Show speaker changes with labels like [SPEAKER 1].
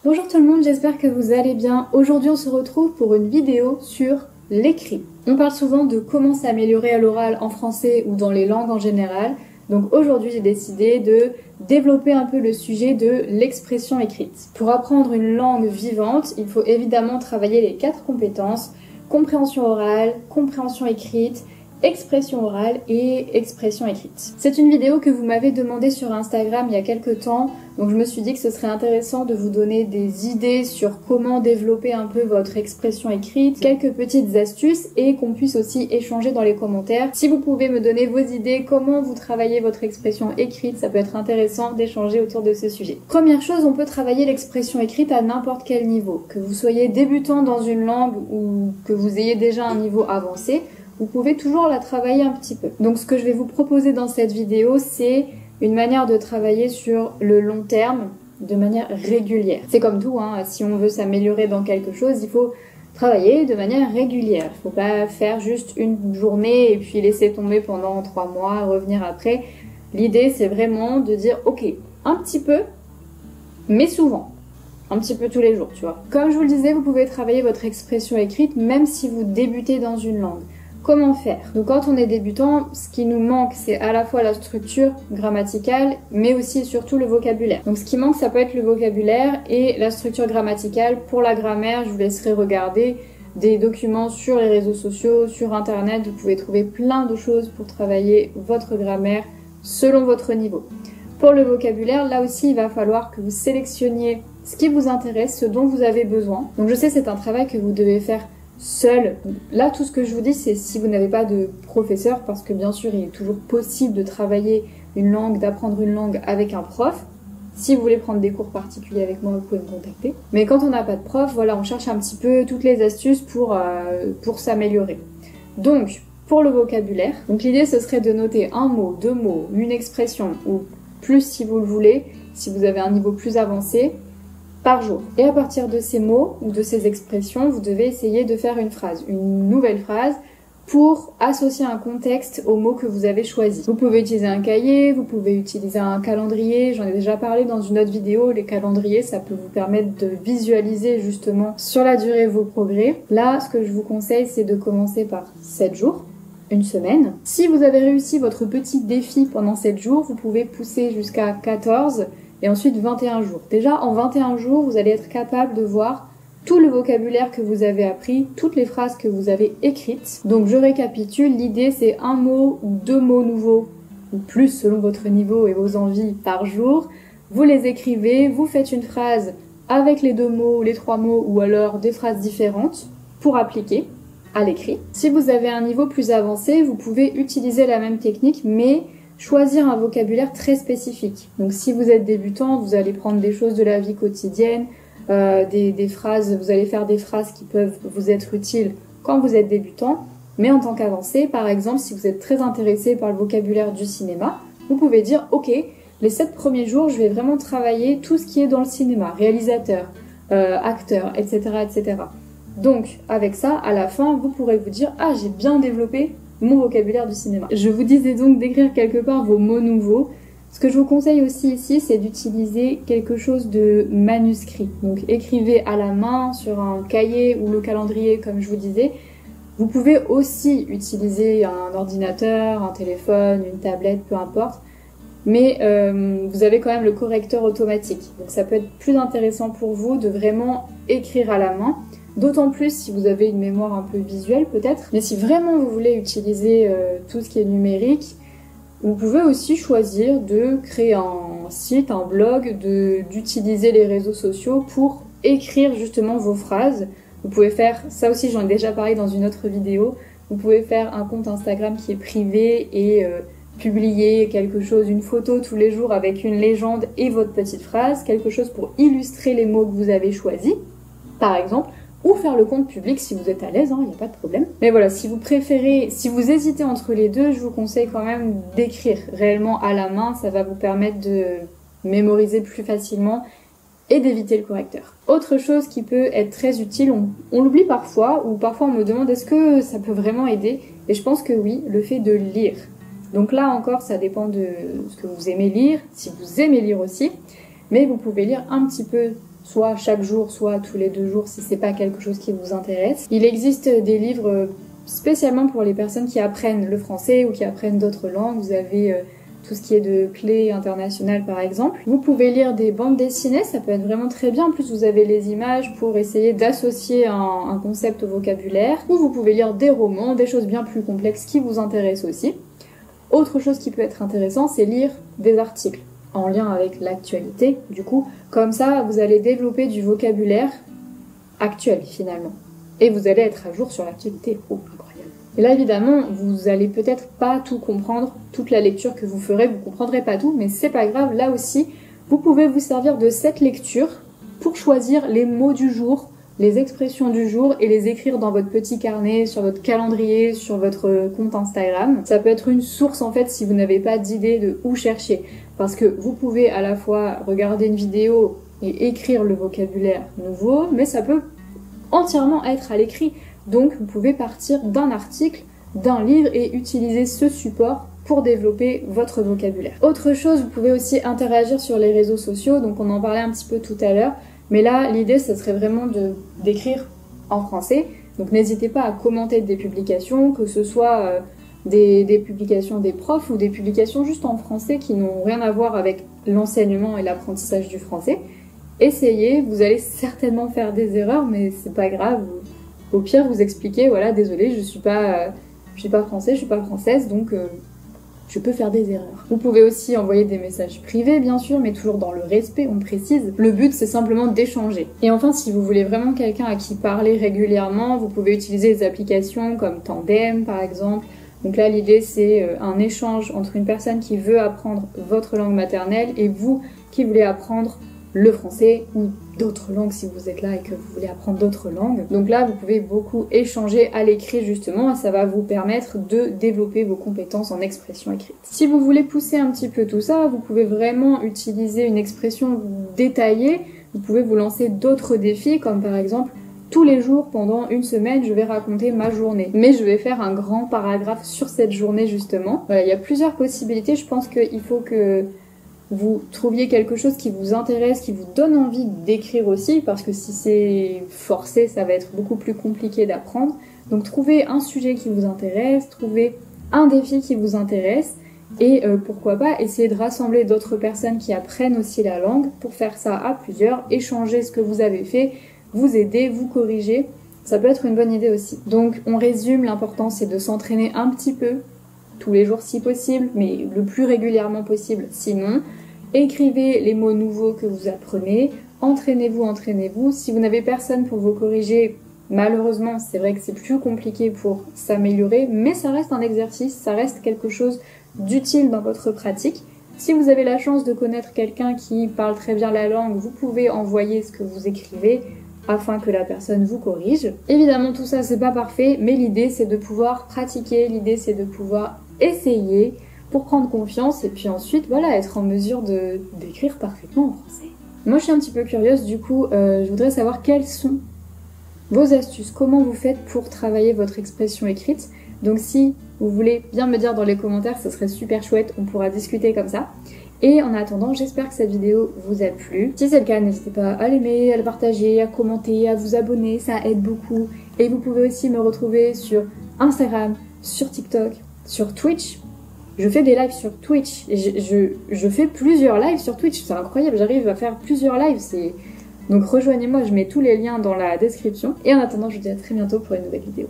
[SPEAKER 1] Bonjour tout le monde, j'espère que vous allez bien. Aujourd'hui on se retrouve pour une vidéo sur l'écrit. On parle souvent de comment s'améliorer à l'oral en français ou dans les langues en général. Donc aujourd'hui j'ai décidé de développer un peu le sujet de l'expression écrite. Pour apprendre une langue vivante, il faut évidemment travailler les 4 compétences: compréhension orale, compréhension écrite, expression orale et expression écrite. C'est une vidéo que vous m'avez demandé sur Instagram il y a quelques temps, donc je me suis dit que ce serait intéressant de vous donner des idées sur comment développer un peu votre expression écrite, quelques petites astuces et qu'on puisse aussi échanger dans les commentaires. Si vous pouvez me donner vos idées, comment vous travaillez votre expression écrite, ça peut être intéressant d'échanger autour de ce sujet. Première chose, on peut travailler l'expression écrite à n'importe quel niveau. Que vous soyez débutant dans une langue ou que vous ayez déjà un niveau avancé, vous pouvez toujours la travailler un petit peu. Donc ce que je vais vous proposer dans cette vidéo, c'est une manière de travailler sur le long terme, de manière régulière. C'est comme tout, hein, si on veut s'améliorer dans quelque chose, il faut travailler de manière régulière. Il ne faut pas faire juste une journée et puis laisser tomber pendant 3 mois, revenir après. L'idée, c'est vraiment de dire, ok, un petit peu, mais souvent. Un petit peu tous les jours, tu vois. Comme je vous le disais, vous pouvez travailler votre expression écrite même si vous débutez dans une langue. Comment faire? Donc quand on est débutant, ce qui nous manque, c'est à la fois la structure grammaticale, mais aussi et surtout le vocabulaire. Donc ce qui manque, ça peut être le vocabulaire et la structure grammaticale. Pour la grammaire, je vous laisserai regarder des documents sur les réseaux sociaux, sur internet. Vous pouvez trouver plein de choses pour travailler votre grammaire selon votre niveau. Pour le vocabulaire, là aussi, il va falloir que vous sélectionniez ce qui vous intéresse, ce dont vous avez besoin. Donc je sais, c'est un travail que vous devez faire seul. Là, tout ce que je vous dis, c'est si vous n'avez pas de professeur, parce que bien sûr, il est toujours possible de travailler une langue, d'apprendre une langue avec un prof. Si vous voulez prendre des cours particuliers avec moi, vous pouvez me contacter. Mais quand on n'a pas de prof, voilà, on cherche un petit peu toutes les astuces pour s'améliorer. Donc, pour le vocabulaire, donc l'idée, ce serait de noter un mot, 2 mots, une expression, ou plus si vous le voulez, si vous avez un niveau plus avancé, par jour. Et à partir de ces mots ou de ces expressions, vous devez essayer de faire une phrase, une nouvelle phrase, pour associer un contexte au mot que vous avez choisi. Vous pouvez utiliser un cahier, vous pouvez utiliser un calendrier, j'en ai déjà parlé dans une autre vidéo, les calendriers, ça peut vous permettre de visualiser justement sur la durée vos progrès. Là, ce que je vous conseille, c'est de commencer par 7 jours, une semaine. Si vous avez réussi votre petit défi pendant 7 jours, vous pouvez pousser jusqu'à 14 et ensuite 21 jours. Déjà, en 21 jours, vous allez être capable de voir tout le vocabulaire que vous avez appris, toutes les phrases que vous avez écrites. Donc je récapitule, l'idée c'est un mot ou 2 mots nouveaux, ou plus selon votre niveau et vos envies par jour. Vous les écrivez, vous faites une phrase avec les 2 mots, les 3 mots, ou alors des phrases différentes pour appliquer à l'écrit. Si vous avez un niveau plus avancé, vous pouvez utiliser la même technique, mais choisir un vocabulaire très spécifique. Donc si vous êtes débutant, vous allez prendre des choses de la vie quotidienne, des phrases, vous allez faire des phrases qui peuvent vous être utiles quand vous êtes débutant, mais en tant qu'avancé, par exemple, si vous êtes très intéressé par le vocabulaire du cinéma, vous pouvez dire, ok, les 7 premiers jours, je vais vraiment travailler tout ce qui est dans le cinéma, réalisateur, acteur, etc., etc. Donc, avec ça, à la fin, vous pourrez vous dire, ah, j'ai bien développé mon vocabulaire du cinéma. Je vous disais donc d'écrire quelque part vos mots nouveaux. Ce que je vous conseille aussi ici, c'est d'utiliser quelque chose de manuscrit. Donc écrivez à la main sur un cahier ou le calendrier, comme je vous disais. Vous pouvez aussi utiliser un ordinateur, un téléphone, une tablette, peu importe. Mais vous avez quand même le correcteur automatique. Donc ça peut être plus intéressant pour vous de vraiment écrire à la main. D'autant plus si vous avez une mémoire un peu visuelle peut-être. Mais si vraiment vous voulez utiliser tout ce qui est numérique, vous pouvez aussi choisir de créer un site, un blog, d'utiliser les réseaux sociaux pour écrire justement vos phrases. Vous pouvez faire, ça aussi j'en ai déjà parlé dans une autre vidéo, vous pouvez faire un compte Instagram qui est privé et publier quelque chose, une photo tous les jours avec une légende et votre petite phrase, quelque chose pour illustrer les mots que vous avez choisis, par exemple. Ou faire le compte public si vous êtes à l'aise, il n'y a pas de problème. Mais voilà, si vous préférez, si vous hésitez entre les deux, je vous conseille quand même d'écrire réellement à la main, ça va vous permettre de mémoriser plus facilement et d'éviter le correcteur. Autre chose qui peut être très utile, on l'oublie parfois, ou parfois on me demande est-ce que ça peut vraiment aider, et je pense que oui, le fait de lire. Donc là encore, ça dépend de ce que vous aimez lire, si vous aimez lire aussi, mais vous pouvez lire un petit peu soit chaque jour, soit tous les 2 jours si c'est pas quelque chose qui vous intéresse. Il existe des livres spécialement pour les personnes qui apprennent le français ou qui apprennent d'autres langues. Vous avez tout ce qui est de clés internationales par exemple. Vous pouvez lire des bandes dessinées, ça peut être vraiment très bien. En plus vous avez les images pour essayer d'associer un concept au vocabulaire. Ou vous pouvez lire des romans, des choses bien plus complexes qui vous intéressent aussi. Autre chose qui peut être intéressant, c'est lire des articles en lien avec l'actualité. Du coup, comme ça, vous allez développer du vocabulaire actuel finalement. Et vous allez être à jour sur l'actualité. Oh, incroyable. Et là, évidemment, vous allez peut-être pas tout comprendre, toute la lecture que vous ferez, vous comprendrez pas tout, mais c'est pas grave. Là aussi, vous pouvez vous servir de cette lecture pour choisir les mots du jour, les expressions du jour et les écrire dans votre petit carnet, sur votre calendrier, sur votre compte Instagram. Ça peut être une source en fait si vous n'avez pas d'idée de où chercher. Parce que vous pouvez à la fois regarder une vidéo et écrire le vocabulaire nouveau, mais ça peut entièrement être à l'écrit. Donc vous pouvez partir d'un article, d'un livre et utiliser ce support pour développer votre vocabulaire. Autre chose, vous pouvez aussi interagir sur les réseaux sociaux, donc on en parlait un petit peu tout à l'heure, mais là l'idée ce serait vraiment d'écrire en français, donc n'hésitez pas à commenter des publications, que ce soit des publications des profs ou des publications juste en français qui n'ont rien à voir avec l'enseignement et l'apprentissage du français. Essayez, vous allez certainement faire des erreurs, mais c'est pas grave. Au pire, vous expliquez, voilà, désolé, je suis pas français, je suis pas française, donc je peux faire des erreurs. Vous pouvez aussi envoyer des messages privés, bien sûr, mais toujours dans le respect, on précise. Le but, c'est simplement d'échanger. Et enfin, si vous voulez vraiment quelqu'un à qui parler régulièrement, vous pouvez utiliser des applications comme Tandem, par exemple. Donc là, l'idée, c'est un échange entre une personne qui veut apprendre votre langue maternelle et vous qui voulez apprendre le français ou d'autres langues si vous êtes là et que vous voulez apprendre d'autres langues. Donc là, vous pouvez beaucoup échanger à l'écrit justement et ça va vous permettre de développer vos compétences en expression écrite. Si vous voulez pousser un petit peu tout ça, vous pouvez vraiment utiliser une expression détaillée. Vous pouvez vous lancer d'autres défis comme par exemple tous les jours pendant une semaine, je vais raconter ma journée. Mais je vais faire un grand paragraphe sur cette journée justement. Voilà, il y a plusieurs possibilités. Je pense qu'il faut que vous trouviez quelque chose qui vous intéresse, qui vous donne envie d'écrire aussi, parce que si c'est forcé, ça va être beaucoup plus compliqué d'apprendre. Donc trouvez un sujet qui vous intéresse, trouvez un défi qui vous intéresse, et pourquoi pas essayer de rassembler d'autres personnes qui apprennent aussi la langue pour faire ça à plusieurs, échanger ce que vous avez fait, vous aider, vous corriger. Ça peut être une bonne idée aussi. Donc on résume, l'important c'est de s'entraîner un petit peu, tous les jours si possible, mais le plus régulièrement possible sinon. Écrivez les mots nouveaux que vous apprenez, entraînez-vous. Si vous n'avez personne pour vous corriger, malheureusement, c'est vrai que c'est plus compliqué pour s'améliorer, mais ça reste un exercice, ça reste quelque chose d'utile dans votre pratique. Si vous avez la chance de connaître quelqu'un qui parle très bien la langue, vous pouvez envoyer ce que vous écrivez afin que la personne vous corrige. Évidemment, tout ça, c'est pas parfait, mais l'idée, c'est de pouvoir pratiquer, l'idée, c'est de pouvoir essayer pour prendre confiance et puis ensuite, voilà, être en mesure d'écrire parfaitement en français. Moi, je suis un petit peu curieuse, du coup, je voudrais savoir quelles sont vos astuces, comment vous faites pour travailler votre expression écrite. Donc si vous voulez bien me dire dans les commentaires, ce serait super chouette, on pourra discuter comme ça. Et en attendant, j'espère que cette vidéo vous a plu. Si c'est le cas, n'hésitez pas à l'aimer, à le partager, à commenter, à vous abonner, ça aide beaucoup. Et vous pouvez aussi me retrouver sur Instagram, sur TikTok, sur Twitch. Je fais des lives sur Twitch. Et je fais plusieurs lives sur Twitch, c'est incroyable, j'arrive à faire plusieurs lives. Donc rejoignez-moi, je mets tous les liens dans la description. Et en attendant, je vous dis à très bientôt pour une nouvelle vidéo.